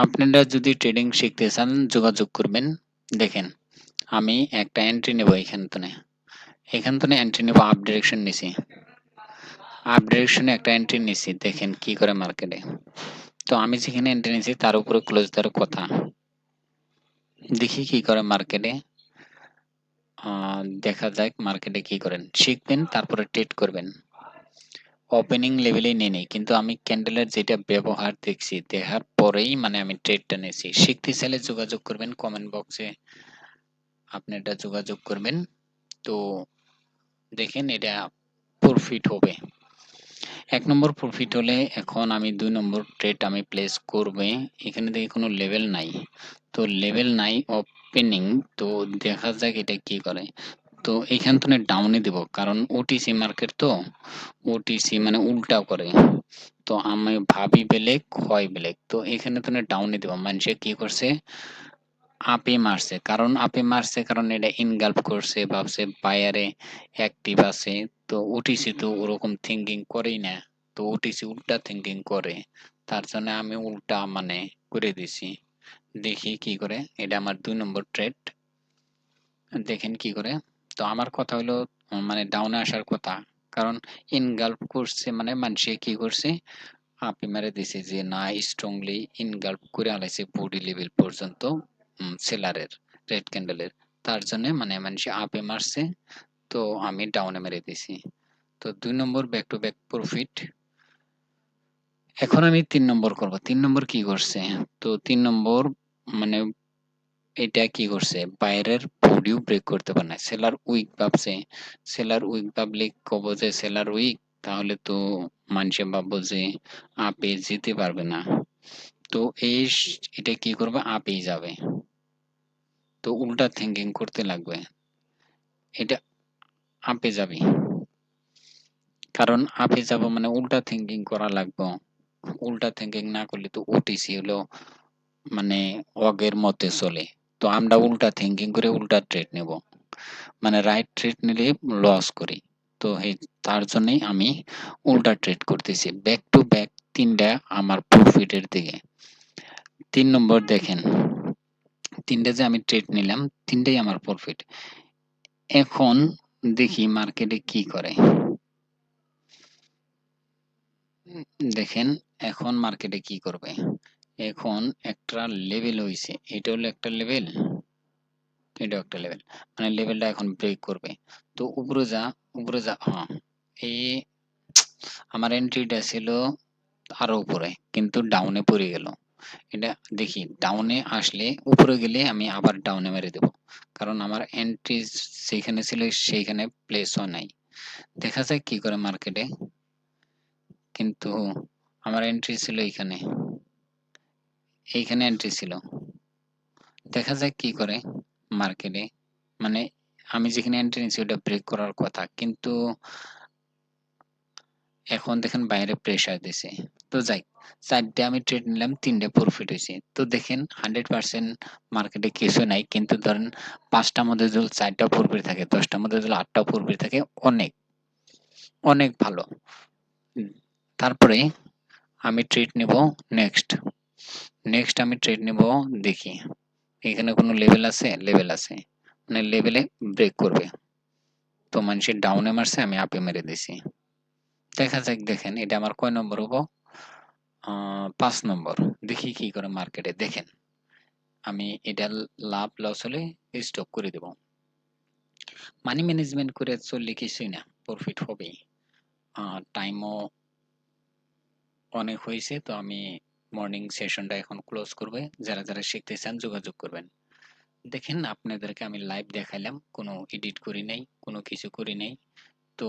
আপনারা যদি ট্রেডিং শিখতে চান যোগাযোগ করবেন। দেখেন আমি একটা এন্ট্রি নেব এখান থেকে এন্ট্রি নেব আপ ডিরেকশন নিছি। আপ ডিরেকশনে একটা এন্ট্রি নিছি, দেখেন কি করে মার্কেটে। তো আমি যেখানে এন্ট্রি নিছি তার উপরে ক্লোজ দেওয়ার কথা, দেখি কি করে মার্কেটে। দেখা যাক মার্কেটে কি করেন, শিখবেন তারপরে ট্রেড করবেন। ওপেনিং লেভেলেই নিয়ে নেই, কিন্তু আমি ক্যান্ডেলের যেটা ব্যবহার দেখছি, দেখার পরেই মানে আমি ট্রেডটা নিয়েছি। শিখতে চাইলে যোগাযোগ করবেন, কমেন্ট বক্সে আপনি এটা যোগাযোগ করবেন। তো দেখেন এটা প্রফিট হবে। ১ নম্বর প্রফিট হলে এখন আমি ২ নম্বর ট্রেড আমি প্লেস করবে। এখানে দেখি কোনো লেভেল নাই। তো লেভেল নাই ওপেনিং, তো দেখা যাক এটা কি করে। তো এখান থেকে ডাউনে দিব, কারণ ওটিসি মার্কেট তো, ওটিসি মানে উল্টা করে। তো আমি ভাবি বেলেগ হয় বেলেগ, তো এখানে তো ডাউনে দিব। মানুষে কি করছে, আপে মারছে, কারণ আপে মারছে কারণ এটা ইনগালফ করছে, ভাবছে বায়ারে অ্যাক্টিভ আছে। তো ওটিসি তো ওরকম থিঙ্কিং করেই না, তো ওটিসি উল্টা থিঙ্কিং করে। তার জন্য আমি উল্টা মানে করে দিছি। দেখি কি করে। এটা আমার ২ নম্বর ট্রেড, দেখেন কি করে। তো আমার কথা হলো মানে ডাউনে আসার কথা, কারণ ইনগালফ করছে মানে মানুষে কি করছে, আপনি মেরে দিছে যে না, স্ট্রংলি ইনগালফ করে আলাইছে বডি লেভেল পর্যন্ত সেলারের রেড ক্যান্ডেলের। তার জন্য মানে মানুষে আপে মারছে, তো আমি ডাউনে মেরে দিছি। তো ২ নম্বর ব্যাক টু ব্যাক প্রফিট। এখন আমি ৩ নম্বর করব। ৩ নম্বর কি করছে, তো ৩ নম্বর মানে এটা কি করছে, বাইরের বডিও ব্রেক করতে পারে না, সেলার উইক ভাবছে। সেলার উইক ভাবলে কব যে সেলার উইক, তাহলে তো মানুষে ভাববো যে আপে যেতে পারবে না। তো এটা কি করবে, আপেই যাবে। তো উল্টা থিঙ্কিং করতে লাগবে, এটা আপে যাবে, কারণ আপে যাব মানে উল্টা থিঙ্কিং করা লাগবে। উল্টা থিঙ্কিং না করলে তো ওটিসি হলো মানে অগের মতে চলে। তো আমরা উল্টা থিঙ্কিং করে উল্টা ট্রেড নেব, মানে রাইট ট্রেড নিলে লস করি। তো তার জন্যই আমি উল্টা ট্রেড করতেছি। ব্যাক টু ব্যাক ৩টা আমার প্রফিটের দিকে। ৩ নম্বর দেখেন, ৩টা যে আমি ট্রেড নিলাম ৩টাই আমার প্রফিট। এখন দেখি মার্কেটে কি করে। দেখেন এখন মার্কেটে কি করবে। এখন একটা লেভেল হইছে, এটা হলো একটা লেভেল, এটাও একটা লেভেল, মানে লেভেলটা এখন ব্রেক করবে। তো উপরে যা, হ্যাঁ, এই আমার এন্ট্রিটা ছিল আরো উপরে, কিন্তু ডাউনে পড়ে গেল। এটা দেখি ডাউনে আসলে, উপরে গেলে আমি আবার ডাউনে মেরে দেব, কারণ আমার এন্ট্রি যেখানে ছিল সেইখানে প্লেস হয় নাই। দেখা যায় কি করে মার্কেটে, কিন্তু আমার এন্ট্রি ছিল এইখানে, এইখানে এন্ট্রি ছিল। দেখা যাক কি করে মার্কেটে, মানে আমি যেখানে এন্ট্রি নিয়েছি ওটা ব্রেক করার কথা, কিন্তু এখন দেখেন বাইরে প্রেসার দিছে। তো যাই, ৪টে আমি ট্রেড নিলাম, ৩টে প্রফিট হইছে। তো দেখেন 100% মার্কেটে কিছু নাই, কিন্তু ধরেন ৫টার মধ্যে যদি ৪টা প্রফিট থাকে, ১০টার মধ্যে যদি ৮টা প্রফিট থাকে, অনেক, অনেক ভালো। উম তারপরে আমি ট্রেড নিব নেক্সট। নেক্সট আমি ট্রেড নিব, দেখি এখানে কোনো লেভেল আছে, লেভেল আছে। মানে লেভেলে ব্রেক করবে। তো মানুষের ডাউনে মারছে, আমি আপে মেরে দিছি। দেখা যাক, দেখেন এটা আমার কয় নম্বর হবো? ৫ নম্বর। দেখি কি করে মার্কেটে, দেখেন আমি এটা লাভ লস হলে স্টপ করে দেব। মানি ম্যানেজমেন্ট করে চললে কিছুই না, প্রফিট হবেই। টাইমও অনেক হয়েছে, তো আমি মর্নিং সেশনটা এখন ক্লোজ করবে। যারা শিখতে চান যোগাযোগ করবেন। দেখেন আপনাদেরকে আমি লাইভ দেখাইলাম, কোনো এডিট করি নাই, কোনো কিছু করি নাই। তো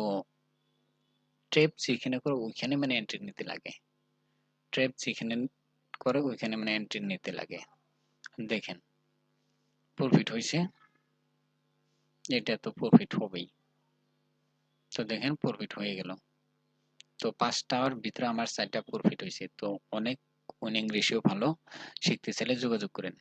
ট্রেপ যেখানে করে ওইখানে মানে এন্ট্রি নিতে লাগে, ট্রেপ যেখানে করে ওইখানে মানে এন্ট্রি নিতে লাগে। দেখেন প্রফিট হয়েছে, এটা তো প্রফিট হবেই। তো দেখেন প্রফিট হয়ে গেল। তো ৫টার ভিতরে আমার ৪টা প্রফিট হয়েছে, তো অনেক উইনিং রেশিও ভালো। শিখতে চাইলে যোগাযোগ করেন।